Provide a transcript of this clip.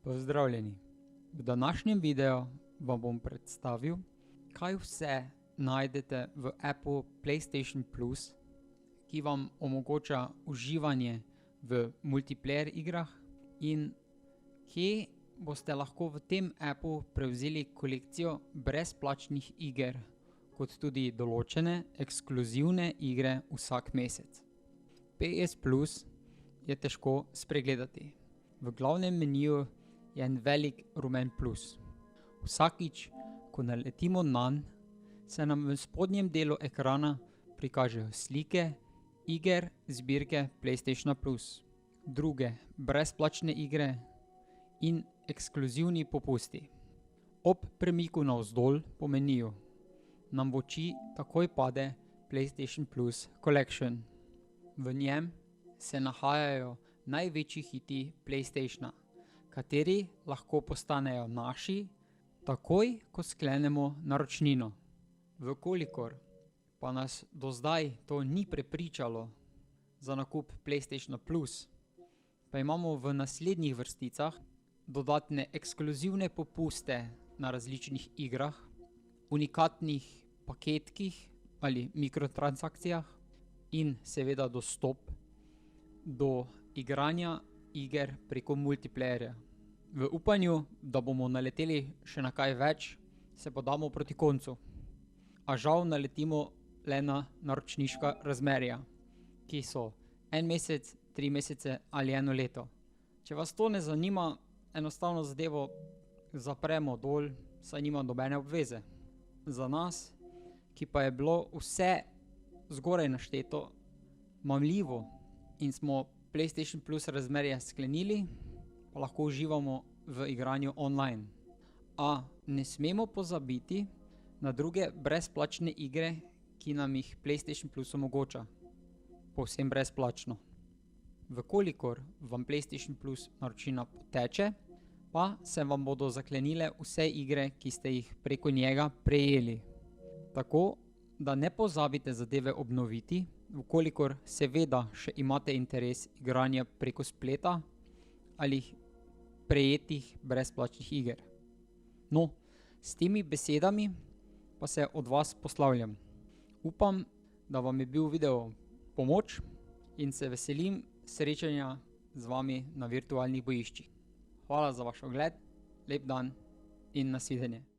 Pozdravljeni! V današnjem videu vam bom predstavil, kaj vse najdete v appu PlayStation Plus, ki vam omogoča uživanje v multiplayer igrah in kje boste lahko v tem appu prevzeli kolekcijo brezplačnih iger, kot tudi določene ekskluzivne igre vsak mesec. PS Plus je težko spregledati. V glavnem meniju je en velik rumen plus. Vsakič, ko naletimo nanj, se nam v spodnjem delu ekrana prikažejo slike iger zbirke PlayStation Plus, druge brezplačne igre in ekskluzivni popusti. Ob premiku navzdol po meniju nam v oči takoj pade PlayStation Plus Collection. V njem se nahajajo največji hiti PlayStationa, kateri lahko postanejo naši, takoj, ko sklenemo naročnino. Vkolikor pa nas do zdaj to ni prepričalo za nakup PlayStation Plus, pa imamo v naslednjih vrsticah dodatne ekskluzivne popuste na različnih igrah, unikatnih paketkih ali mikrotransakcijah in seveda dostop do igranja iger preko multiplayerja. V upanju, da bomo naleteli še na kaj več, se podamo proti koncu. A žal naletimo le na naročniška razmerja, ki so 1 mesec, 3 mesece ali 1 leto. Če vas to ne zanima, enostavno zadevo zapremo dol, saj nima nobene obveze. Za nas, ki pa je bilo vse zgoraj našteto mamljivo in smo PlayStation Plus razmerje sklenili, pa lahko uživamo v igranju online. A ne smemo pozabiti na druge brezplačne igre, ki nam jih PlayStation Plus omogoča. Povsem brezplačno. Vkolikor vam PlayStation Plus naročnina poteče, pa se vam bodo zaklenile vse igre, ki ste jih preko njega prejeli. Tako, da ne pozabite zadeve obnoviti, vkolikor seveda še imate interes igranja preko spleta ali prejetih brezplačnih iger. No, s temi besedami pa se od vas poslavljam. Upam, da vam je bil video pomoč in se veselim srečanja z vami na virtualnih bojiščih. Hvala za vaš ogled, lep dan in nasvidenje.